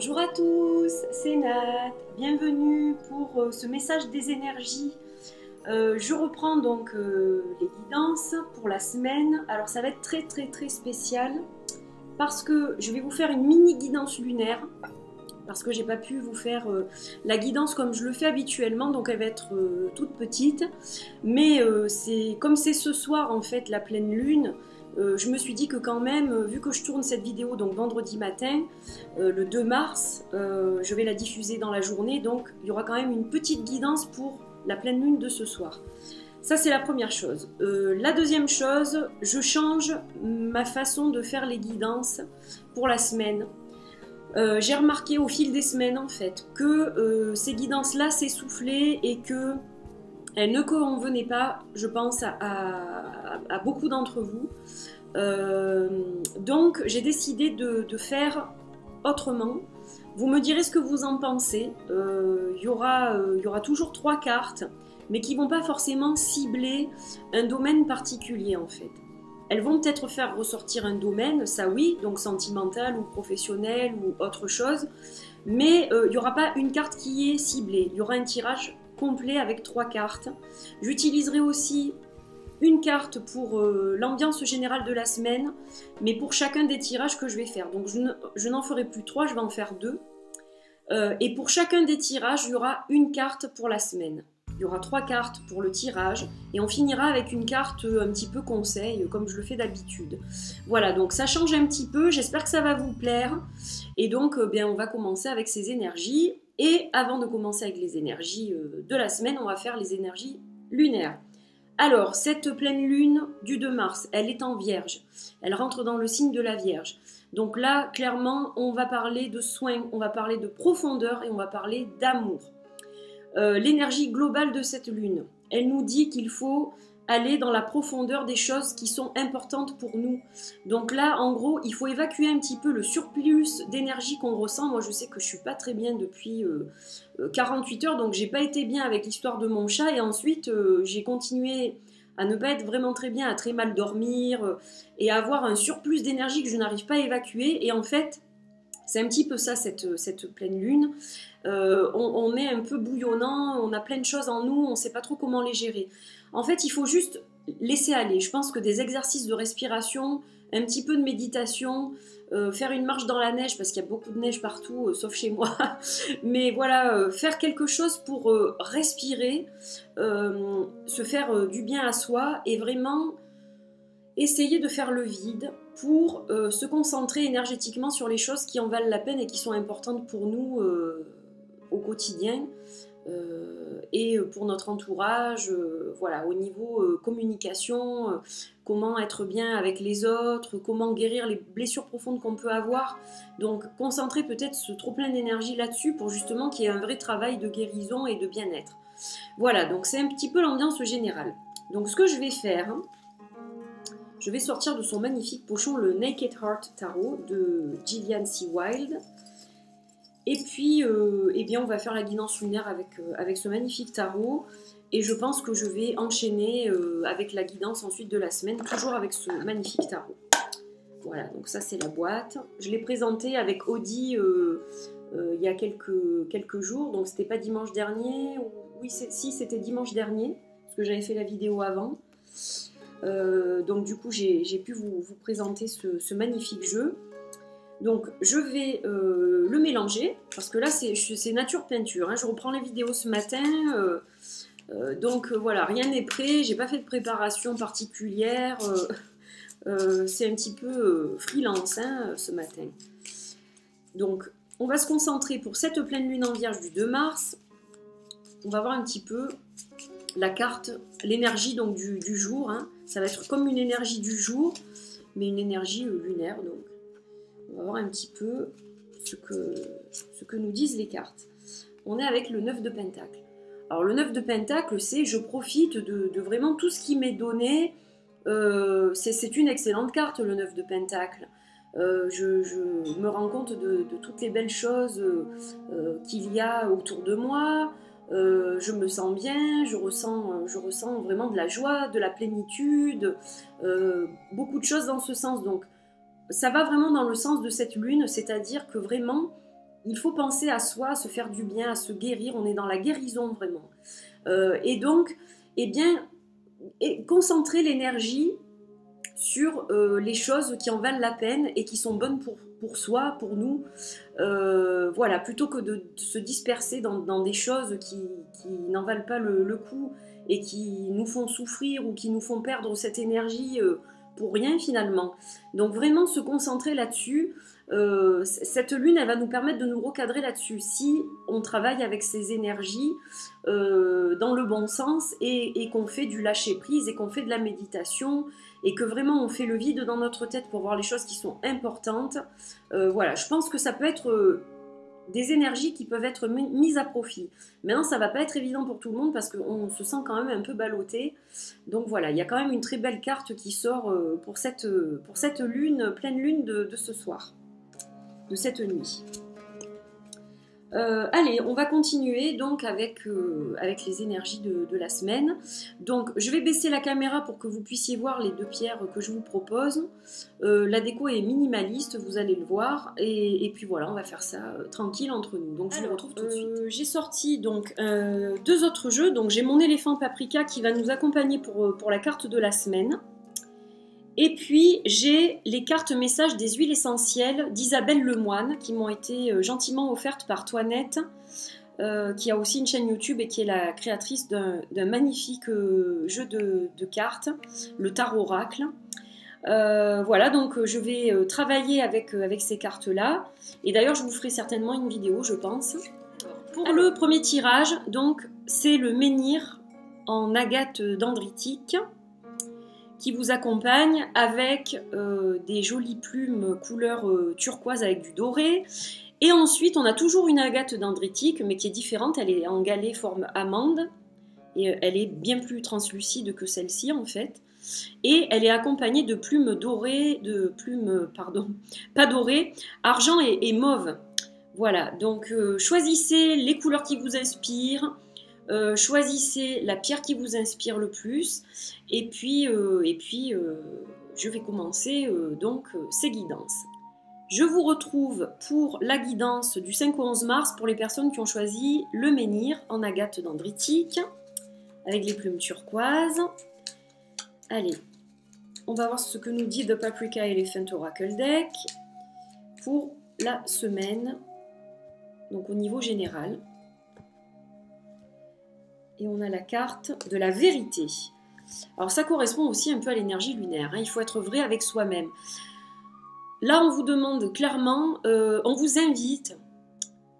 Bonjour à tous, c'est Nat, bienvenue pour ce message des énergies. Je reprends donc les guidances pour la semaine. Alors ça va être très spécial parce que je vais vous faire une mini guidance lunaire parce que j'ai pas pu vous faire la guidance comme je le fais habituellement, donc elle va être toute petite, mais comme c'est ce soir en fait la pleine lune. Je me suis dit que quand même, vu que je tourne cette vidéo donc vendredi matin, le 2 mars, je vais la diffuser dans la journée, donc il y aura quand même une petite guidance pour la pleine lune de ce soir. Ça c'est la première chose. La deuxième chose, je change ma façon de faire les guidances pour la semaine. J'ai remarqué au fil des semaines en fait que ces guidances-là s'essoufflaient et que elles ne convenaient pas, je pense, à beaucoup d'entre vous. Donc j'ai décidé de faire autrement. Vous me direz ce que vous en pensez. Il y aura toujours 3 cartes, mais qui ne vont pas forcément cibler un domaine particulier en fait. Elles vont peut-être faire ressortir un domaine, ça oui, donc sentimental ou professionnel ou autre chose, mais il n'y aura pas une carte qui est ciblée. Il y aura un tirage complet avec 3 cartes. J'utiliserai aussi une carte pour l'ambiance générale de la semaine, mais pour chacun des tirages que je vais faire. Donc je n'en ferai plus 3, je vais en faire 2. Et pour chacun des tirages, il y aura une carte pour la semaine. Il y aura 3 cartes pour le tirage et on finira avec une carte un petit peu conseil, comme je le fais d'habitude. Voilà, donc ça change un petit peu, j'espère que ça va vous plaire. Et donc, on va commencer avec ces énergies. Et avant de commencer avec les énergies de la semaine, on va faire les énergies lunaires. Alors, cette pleine lune du 2 mars, elle est en Vierge. Elle rentre dans le signe de la Vierge. Donc là, clairement, on va parler de soins, on va parler de profondeur et on va parler d'amour. L'énergie globale de cette lune, elle nous dit qu'il faut aller dans la profondeur des choses qui sont importantes pour nous. Donc là, en gros, il faut évacuer un petit peu le surplus d'énergie qu'on ressent. Moi, je sais que je suis pas très bien depuis 48 heures, donc j'ai pas été bien avec l'histoire de mon chat. Et ensuite, j'ai continué à ne pas être vraiment très bien, à très mal dormir et à avoir un surplus d'énergie que je n'arrive pas à évacuer. Et en fait, c'est un petit peu ça, cette pleine lune. On est un peu bouillonnant, on a plein de choses en nous, on ne sait pas trop comment les gérer. En fait, il faut juste laisser aller. Je pense que des exercices de respiration, un petit peu de méditation, faire une marche dans la neige, parce qu'il y a beaucoup de neige partout, sauf chez moi. Mais voilà, faire quelque chose pour respirer, se faire du bien à soi et vraiment essayer de faire le vide pour se concentrer énergétiquement sur les choses qui en valent la peine et qui sont importantes pour nous au quotidien et pour notre entourage, voilà, au niveau communication, comment être bien avec les autres, comment guérir les blessures profondes qu'on peut avoir. Donc concentrer peut-être ce trop plein d'énergie là-dessus pour justement qu'il y ait un vrai travail de guérison et de bien-être. Voilà, donc c'est un petit peu l'ambiance générale. Donc ce que je vais faire, je vais sortir de son magnifique pochon le Naked Heart Tarot de Gillian C. Wilde. Et puis, on va faire la guidance lunaire avec ce magnifique tarot. Et je pense que je vais enchaîner avec la guidance ensuite de la semaine, toujours avec ce magnifique tarot. Voilà, donc ça c'est la boîte. Je l'ai présentée avec Audi il y a quelques jours. Donc c'était pas dimanche dernier. Oui, si, c'était dimanche dernier, parce que j'avais fait la vidéo avant. Donc du coup j'ai pu vous présenter ce magnifique jeu. Donc je vais le mélanger parce que là c'est nature peinture, hein. Je reprends les vidéos ce matin, donc voilà, rien n'est prêt, j'ai pas fait de préparation particulière, c'est un petit peu freelance hein, ce matin. Donc on va se concentrer pour cette pleine lune en Vierge du 2 mars, on va voir un petit peu la carte, l'énergie donc du jour, hein. Ça va être comme une énergie du jour, mais une énergie lunaire. Donc, on va voir un petit peu ce que nous disent les cartes. On est avec le 9 de Pentacle. Alors, le 9 de Pentacle, c'est je profite de vraiment tout ce qui m'est donné. C'est une excellente carte, le 9 de Pentacle. Je me rends compte de toutes les belles choses qu'il y a autour de moi. Je me sens bien, je ressens vraiment de la joie, de la plénitude, beaucoup de choses dans ce sens. Donc ça va vraiment dans le sens de cette lune, c'est-à-dire que vraiment il faut penser à soi, à se faire du bien, à se guérir. On est dans la guérison vraiment. Et donc, eh bien, concentrer l'énergie sur les choses qui en valent la peine et qui sont bonnes pour soi, pour nous. Voilà, plutôt que de se disperser dans des choses qui n'en valent pas le coup et qui nous font souffrir ou qui nous font perdre cette énergie pour rien finalement. Donc vraiment se concentrer là-dessus. Cette lune, elle va nous permettre de nous recadrer là-dessus si on travaille avec ces énergies dans le bon sens et qu'on fait du lâcher-prise et qu'on fait de la méditation et que vraiment on fait le vide dans notre tête pour voir les choses qui sont importantes. Voilà, je pense que ça peut être des énergies qui peuvent être mises à profit. Maintenant, ça ne va pas être évident pour tout le monde parce qu'on se sent quand même un peu ballotté. Donc voilà, il y a quand même une très belle carte qui sort pour cette lune, pleine lune de ce soir, de cette nuit. Allez, on va continuer donc avec les énergies de la semaine. Donc je vais baisser la caméra pour que vous puissiez voir les deux pierres que je vous propose. La déco est minimaliste, vous allez le voir. Et puis voilà, on va faire ça tranquille entre nous. Donc je vous retrouve tout de suite. J'ai sorti donc deux autres jeux. Donc j'ai mon éléphant paprika qui va nous accompagner pour la carte de la semaine. Et puis, j'ai les cartes messages des huiles essentielles d'Isabelle Lemoine qui m'ont été gentiment offertes par Toinette, qui a aussi une chaîne YouTube et qui est la créatrice d'un magnifique jeu de cartes, le Tarot Oracle. Voilà, donc je vais travailler avec ces cartes-là. Et d'ailleurs, je vous ferai certainement une vidéo, je pense. Pour le premier tirage, donc, c'est le menhir en agate dendritique qui vous accompagne avec des jolies plumes couleur turquoise avec du doré. Et ensuite, on a toujours une agate dendritique, mais qui est différente. Elle est en galet forme amande. Et elle est bien plus translucide que celle-ci, en fait. Et elle est accompagnée de plumes dorées, pas dorées, argent et mauve. Voilà, donc choisissez les couleurs qui vous inspirent. Choisissez la pierre qui vous inspire le plus et puis je vais commencer donc ces guidances. Je vous retrouve pour la guidance du 5 au 11 mars pour les personnes qui ont choisi le menhir en agate dendritique avec les plumes turquoises. Allez, on va voir ce que nous dit The Paprika Elephant Oracle Deck pour la semaine, donc au niveau général. Et on a la carte de la vérité. Alors ça correspond aussi un peu à l'énergie lunaire. Hein. Il faut être vrai avec soi-même. Là, on vous demande clairement, on vous invite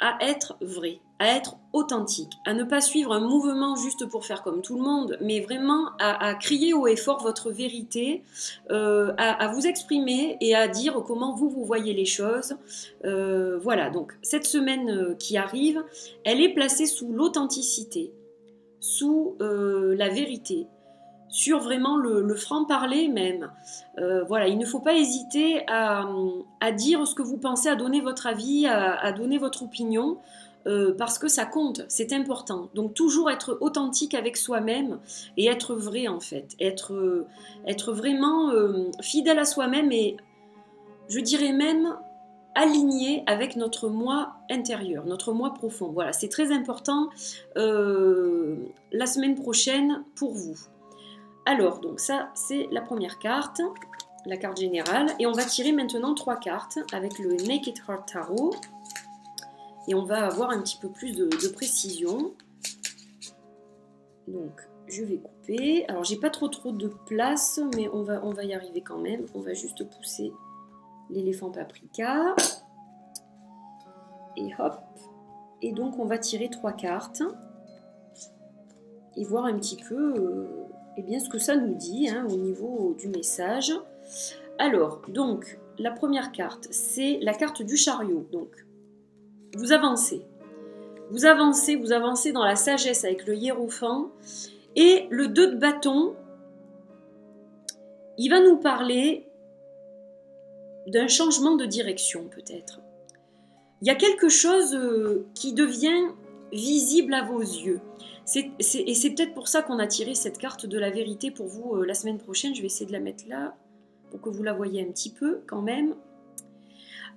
à être vrai, à être authentique, à ne pas suivre un mouvement juste pour faire comme tout le monde, mais vraiment à crier haut et fort votre vérité, à vous exprimer et à dire comment vous voyez les choses. Voilà, donc cette semaine qui arrive, elle est placée sous l'authenticité, sous la vérité, sur vraiment le franc-parler même. Voilà, il ne faut pas hésiter à dire ce que vous pensez, à donner votre avis, à donner votre opinion, parce que ça compte, c'est important. Donc toujours être authentique avec soi-même et être vrai en fait, être vraiment fidèle à soi-même et je dirais même aligné avec notre moi intérieur, notre moi profond. Voilà, c'est très important la semaine prochaine pour vous. Alors, donc ça, c'est la première carte, la carte générale. Et on va tirer maintenant 3 cartes avec le Naked Heart Tarot. Et on va avoir un petit peu plus de précision. Donc, je vais couper. Alors, j'ai pas trop de place, mais on va y arriver quand même. On va juste pousser l'éléphant paprika. Et hop. Et donc, on va tirer 3 cartes. Et voir un petit peu... eh bien, ce que ça nous dit hein, au niveau du message. Alors, donc, la première carte, c'est la carte du chariot. Donc, vous avancez. Vous avancez dans la sagesse avec le hiérophant. Et le 2 de bâton, il va nous parler d'un changement de direction, peut-être. Il y a quelque chose qui devient visible à vos yeux. Et c'est peut-être pour ça qu'on a tiré cette carte de la vérité pour vous la semaine prochaine. Je vais essayer de la mettre là pour que vous la voyez un petit peu quand même.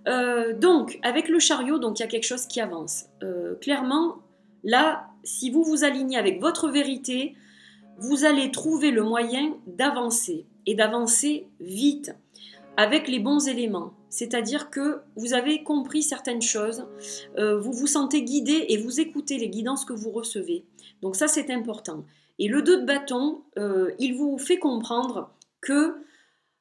Donc, avec le chariot, donc il y a quelque chose qui avance. Clairement, là, si vous vous alignez avec votre vérité, vous allez trouver le moyen d'avancer et d'avancer vite avec les bons éléments. C'est-à-dire que vous avez compris certaines choses, vous vous sentez guidé et vous écoutez les guidances que vous recevez. Donc ça, c'est important. Et le 2 de bâton, il vous fait comprendre que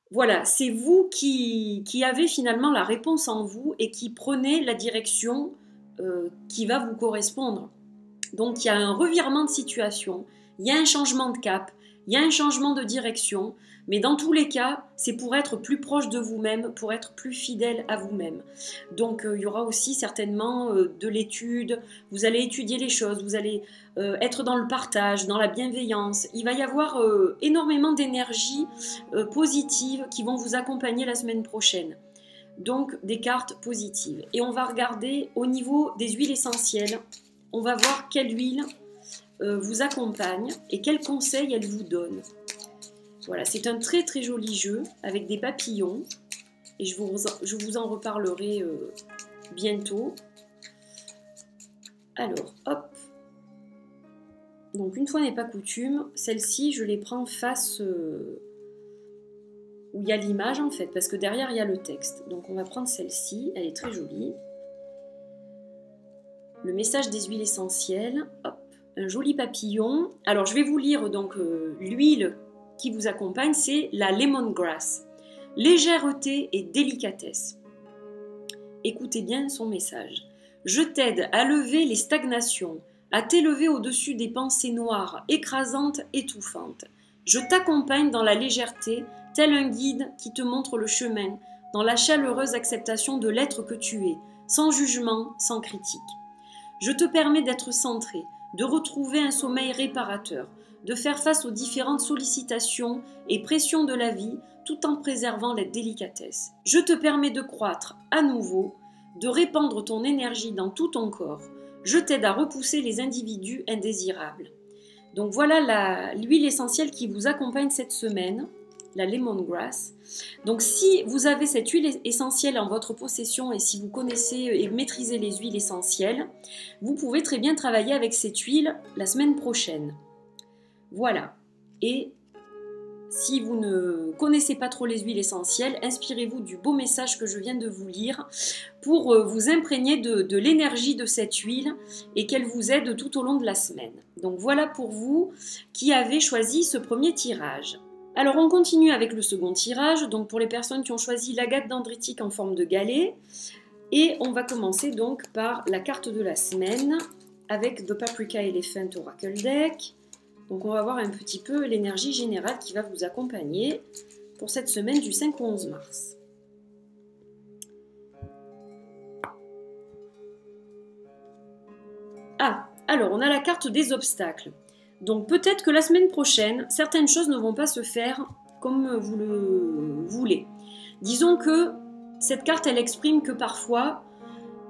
voilà, c'est vous qui avez finalement la réponse en vous et qui prenez la direction qui va vous correspondre. Donc il y a un revirement de situation, il y a un changement de cap, il y a un changement de direction, mais dans tous les cas, c'est pour être plus proche de vous-même, pour être plus fidèle à vous-même. Donc il y aura aussi certainement de l'étude, vous allez étudier les choses, vous allez être dans le partage, dans la bienveillance. Il va y avoir énormément d'énergie positive qui vont vous accompagner la semaine prochaine. Donc des cartes positives. Et on va regarder au niveau des huiles essentielles. On va voir quelle huile vous accompagne et quels conseils elle vous donne. Voilà, c'est un très très joli jeu avec des papillons et je vous en reparlerai bientôt. Alors, hop. Donc une fois n'est pas coutume, celle-ci je les prends face où il y a l'image en fait, parce que derrière il y a le texte. Donc on va prendre celle-ci, elle est très jolie. Le message des huiles essentielles, hop, un joli papillon. Alors je vais vous lire donc l'huile qui vous accompagne, c'est la lemongrass. Légèreté et délicatesse. Écoutez bien son message. Je t'aide à lever les stagnations, à t'élever au-dessus des pensées noires, écrasantes, étouffantes. Je t'accompagne dans la légèreté, tel un guide qui te montre le chemin, dans la chaleureuse acceptation de l'être que tu es, sans jugement, sans critique. Je te permets d'être centré, de retrouver un sommeil réparateur, de faire face aux différentes sollicitations et pressions de la vie tout en préservant la délicatesse. Je te permets de croître à nouveau, de répandre ton énergie dans tout ton corps. Je t'aide à repousser les individus indésirables. Donc voilà l'huile essentielle qui vous accompagne cette semaine, la lemongrass. Donc si vous avez cette huile essentielle en votre possession et si vous connaissez et maîtrisez les huiles essentielles, vous pouvez très bien travailler avec cette huile la semaine prochaine. Voilà. Et si vous ne connaissez pas trop les huiles essentielles, inspirez-vous du beau message que je viens de vous lire pour vous imprégner de l'énergie de cette huile et qu'elle vous aide tout au long de la semaine. Donc voilà pour vous qui avez choisi ce premier tirage. Alors on continue avec le second tirage, donc pour les personnes qui ont choisi l'agate dendritique en forme de galet. Et on va commencer donc par la carte de la semaine avec The Paprika Elephant Oracle Deck. Donc on va voir un petit peu l'énergie générale qui va vous accompagner pour cette semaine du 5 au 11 mars. Ah, alors on a la carte des obstacles. Donc peut-être que la semaine prochaine, certaines choses ne vont pas se faire comme vous le voulez. Disons que cette carte, elle exprime que parfois,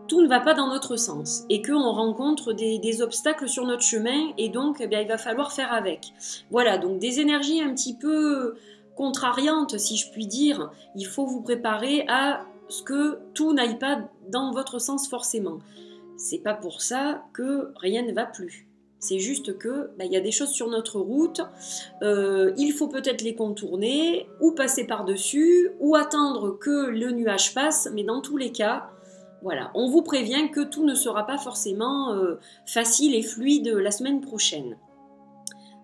tout ne va pas dans notre sens et qu'on rencontre des obstacles sur notre chemin et donc eh bien, il va falloir faire avec. Voilà, donc des énergies un petit peu contrariantes, si je puis dire. Il faut vous préparer à ce que tout n'aille pas dans votre sens forcément. C'est pas pour ça que rien ne va plus. C'est juste que il y a des choses sur notre route, il faut peut-être les contourner, ou passer par-dessus, ou attendre que le nuage passe, mais dans tous les cas, voilà, on vous prévient que tout ne sera pas forcément facile et fluide la semaine prochaine.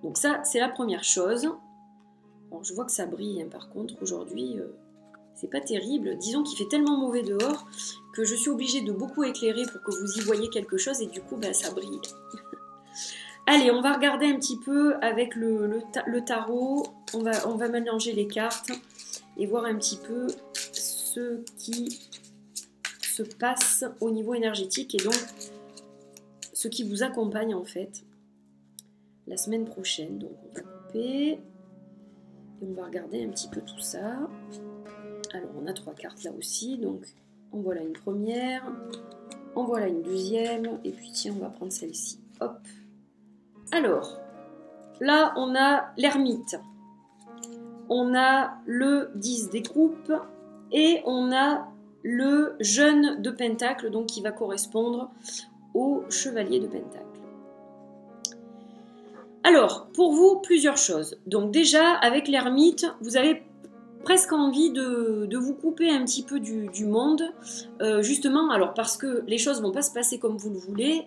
Donc ça, c'est la première chose. Alors je vois que ça brille, hein, par contre, aujourd'hui, c'est pas terrible. Disons qu'il fait tellement mauvais dehors que je suis obligée de beaucoup éclairer pour que vous y voyez quelque chose et du coup, ça brille. Allez, on va regarder un petit peu avec le tarot. On va mélanger les cartes et voir un petit peu ce qui se passe au niveau énergétique et donc ce qui vous accompagne en fait la semaine prochaine. Donc on va couper et on va regarder un petit peu tout ça. Alors on a 3 cartes là aussi, donc en voilà une première, en voilà une deuxième et puis tiens on va prendre celle-ci. Hop. Alors là on a l'ermite, on a le 10 des coupes et on a le jeune de Pentacle, donc qui va correspondre au chevalier de Pentacle. Alors, pour vous, plusieurs choses. Donc déjà, avec l'ermite, vous avez presque envie de vous couper un petit peu du monde, justement, alors parce que les choses ne vont pas se passer comme vous le voulez,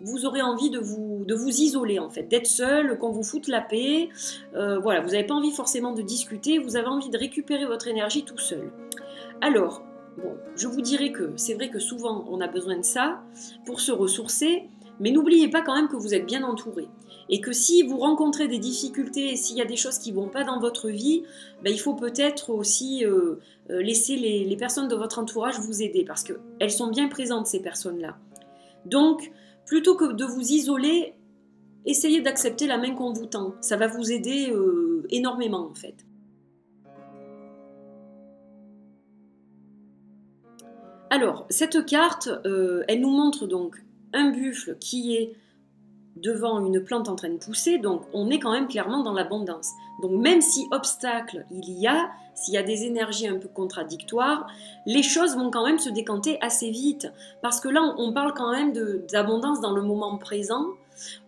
vous aurez envie de vous isoler en fait, d'être seul, qu'on vous foute la paix, voilà, vous n'avez pas envie forcément de discuter, vous avez envie de récupérer votre énergie tout seul. Alors, bon, je vous dirais que c'est vrai que souvent on a besoin de ça pour se ressourcer, mais n'oubliez pas quand même que vous êtes bien entouré. Et que si vous rencontrez des difficultés, s'il y a des choses qui ne vont pas dans votre vie, ben, il faut peut-être aussi laisser les personnes de votre entourage vous aider, parce qu'elles sont bien présentes, ces personnes-là. Donc, plutôt que de vous isoler, essayez d'accepter la main qu'on vous tend. Ça va vous aider énormément, en fait. Alors, cette carte, elle nous montre donc un buffle qui est devant une plante en train de pousser, donc on est quand même clairement dans l'abondance. Donc même si obstacle il y a, s'il y a des énergies un peu contradictoires, les choses vont quand même se décanter assez vite, parce que là on parle quand même d'abondance dans le moment présent,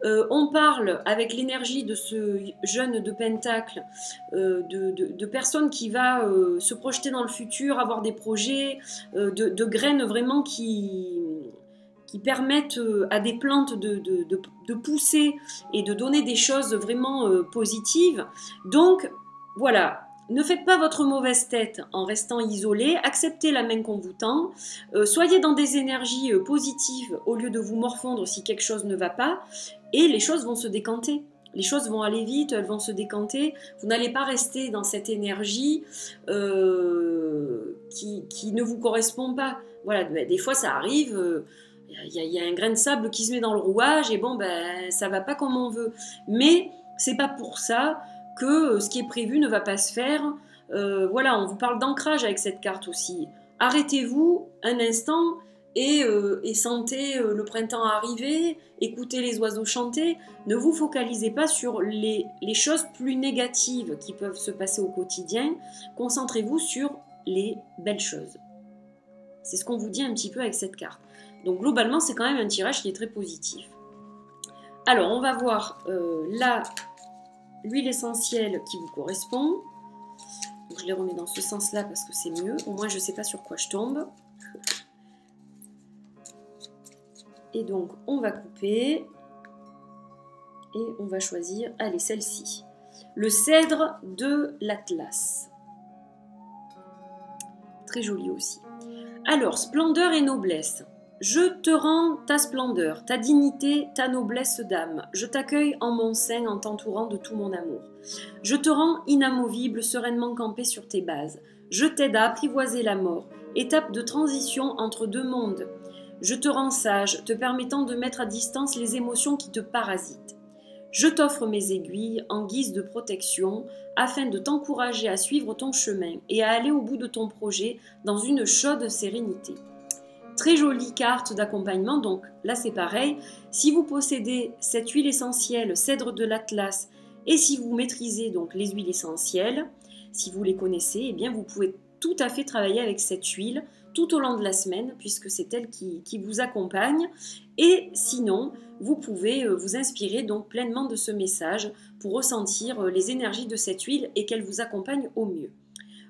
on parle avec l'énergie de ce jeune de Pentacle, de personnes qui va se projeter dans le futur, avoir des projets, de graines vraiment qui permettent à des plantes de pousser et de donner des choses vraiment positives. Donc, voilà, ne faites pas votre mauvaise tête en restant isolé, acceptez la main qu'on vous tend, soyez dans des énergies positives au lieu de vous morfondre si quelque chose ne va pas, et les choses vont se décanter. Les choses vont aller vite, elles vont se décanter. Vous n'allez pas rester dans cette énergie qui ne vous correspond pas. Voilà, des fois ça arrive... Il y a un grain de sable qui se met dans le rouage et bon, ben, ça va pas comme on veut. Mais c'est pas pour ça que ce qui est prévu ne va pas se faire. Voilà, on vous parle d'ancrage avec cette carte aussi. Arrêtez-vous un instant et sentez le printemps arriver, écoutez les oiseaux chanter. Ne vous focalisez pas sur les choses plus négatives qui peuvent se passer au quotidien. Concentrez-vous sur les belles choses. C'est ce qu'on vous dit un petit peu avec cette carte. Donc globalement, c'est quand même un tirage qui est très positif. Alors, on va voir là l'huile essentielle qui vous correspond. Donc, je les remets dans ce sens-là parce que c'est mieux. Au moins, je ne sais pas sur quoi je tombe. Et donc, on va couper. Et on va choisir, allez, celle-ci. Le cèdre de l'Atlas. Très joli aussi. Alors, splendeur et noblesse. Je te rends ta splendeur, ta dignité, ta noblesse d'âme. Je t'accueille en mon sein en t'entourant de tout mon amour. Je te rends inamovible, sereinement campé sur tes bases. Je t'aide à apprivoiser la mort, étape de transition entre deux mondes. Je te rends sage, te permettant de mettre à distance les émotions qui te parasitent. Je t'offre mes aiguilles en guise de protection afin de t'encourager à suivre ton chemin et à aller au bout de ton projet dans une chaude sérénité. Très jolie carte d'accompagnement, donc là c'est pareil, si vous possédez cette huile essentielle, cèdre de l'Atlas, et si vous maîtrisez donc les huiles essentielles, si vous les connaissez, eh bien vous pouvez tout à fait travailler avec cette huile tout au long de la semaine, puisque c'est elle qui vous accompagne, et sinon, vous pouvez vous inspirer donc pleinement de ce message pour ressentir les énergies de cette huile et qu'elle vous accompagne au mieux.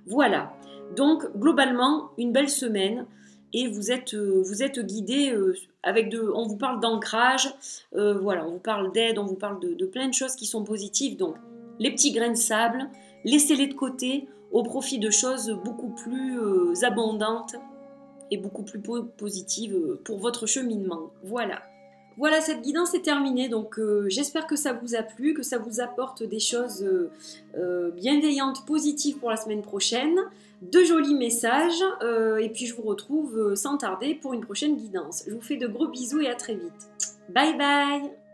Voilà, donc globalement, une belle semaine, et vous êtes guidé avec on vous parle d'ancrage, voilà, on vous parle d'aide, on vous parle de plein de choses qui sont positives. Donc les petits grains de sable, laissez-les de côté au profit de choses beaucoup plus abondantes et beaucoup plus positives pour votre cheminement. Voilà. Voilà, cette guidance est terminée, donc j'espère que ça vous a plu, que ça vous apporte des choses bienveillantes, positives pour la semaine prochaine, de jolis messages, et puis je vous retrouve sans tarder pour une prochaine guidance. Je vous fais de gros bisous et à très vite. Bye bye!